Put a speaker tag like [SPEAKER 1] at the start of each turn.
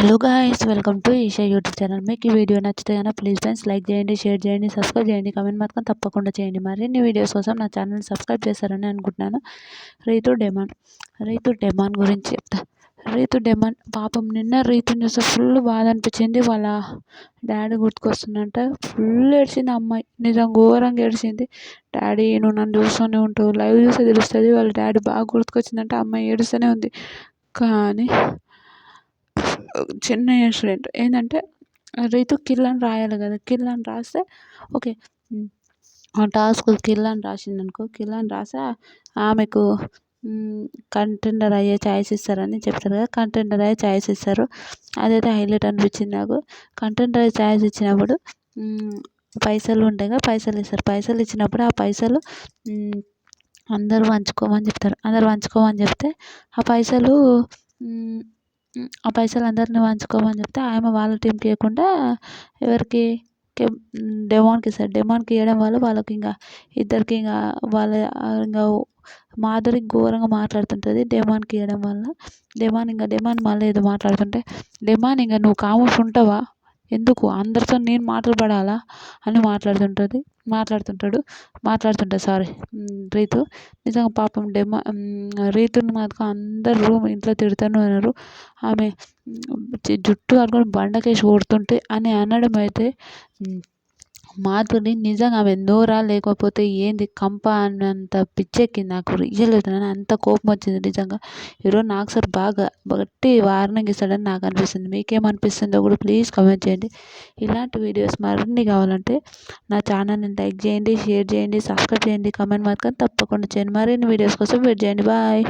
[SPEAKER 1] Hello guys, welcome to Esha YouTube channel. మీకు ఈ వీడియో నచ్చితే కనుక ప్లీజ్ ఫ్రెండ్స్ లైక్ చేయండి, షేర్ చేయండి, సబ్స్క్రైబ్ చేయండి, కామెంట్ మాత్రం తప్పకుండా చేయండి. మరిన్ని వీడియోస్ కోసం నా ఛానల్ని సబ్స్క్రైబ్ చేస్తారని అనుకుంటున్నాను. రీతు డెమాన్ గురించి చెప్తా. రీతు డెమాన్ పాపం నిన్న రీతుని చూస్తే ఫుల్ బాధ అనిపించింది. వాళ్ళ డాడీ గుర్తుకొస్తుందంట. ఫుల్ ఏడ్చింది అమ్మాయి, నిజం ఘోరంగా ఏడ్చింది. డాడీ నువ్వు నన్ను చూస్తూనే ఉంటావు, లైవ్ చూస్తే తెలుస్తుంది. వాళ్ళ డాడీ బాగా గుర్తుకొచ్చిందంటే అమ్మాయి ఏడుస్తూనే ఉంది. కానీ చిన్న ఇన్సిడెంట్ ఏంటంటే, రీతు కిల్ అని రాయాలి కదా, కిల్ అని రాస్తే ఓకే, ఆ టాస్క్ కిల్ అని రాసిందనుకో, కిల్ అని రాస్తే ఆమెకు కంటెండర్ అయ్యే ఛాయిస్ ఇస్తారని చెప్తారు కదా, కంటెండర్ అయ్యే ఛాయిస్ ఇస్తారు. అదైతే హైలైట్ అనిపించింది నాకు. కంటెండర్ అయ్యే ఛాయిస్ ఇచ్చినప్పుడు పైసలు ఉంటాయి కదా, పైసలు ఇస్తారు. పైసలు ఇచ్చినప్పుడు ఆ పైసలు అందరూ పంచుకోమని చెప్తారు. అందరూ పంచుకోమని చెప్తే ఆ పైసలు అందరిని పంచుకోమని చెప్తే ఆమె వాళ్ళ టీంకి ఇవ్వకుండా ఎవరికి, డెమాన్కి ఇస్తారు. డెమాన్కి ఇవ్వడం వల్ల వాళ్ళకి ఇంకా ఇద్దరికి ఇంకా వాళ్ళ ఇంకా మాధురి ఘోరంగా మాట్లాడుతుంటుంది డెమాన్కి ఇవ్వడం వల్ల. డెమాన్ మళ్ళీ ఏదో మాట్లాడుతుంటే, డెమాన్ ఇంకా నువ్వు కామర్స్ ఉంటావా, ఎందుకు అందరితో నేను మాటలు పడాలా అని మాట్లాడుతుంటాడు సారీ రీతు. నిజంగా పాపం రీతుని మాత్రం అందరూ ఇంట్లో తిడుతూనే ఉన్నారు. ఆమె జుట్టు పట్టుకొని బండకేసి కొడుతుంటే అని అనడం అయితే మాధురి నిజంగా ఆమె నోరా లేకపోతే ఏంది కంప అన్నంత పిచ్చెక్కింది నాకు. రియల్ అంత కోపం వచ్చింది నిజంగా. ఈరోజు నాకు సార్ బాగా గట్టి వార్నింగ్ ఇస్తాడని నాకు అనిపిస్తుంది. మీకేమనిపిస్తుందో కూడా ప్లీజ్ కామెంట్ చేయండి. ఇలాంటి వీడియోస్ మరిన్ని కావాలంటే నా ఛానల్ని లైక్ చేయండి, షేర్ చేయండి, సబ్స్క్రైబ్ చేయండి, కామెంట్ మాత్రం తప్పకుండా చేయండి. మరిన్ని వీడియోస్ కోసం వెయిట్ చేయండి. బాయ్.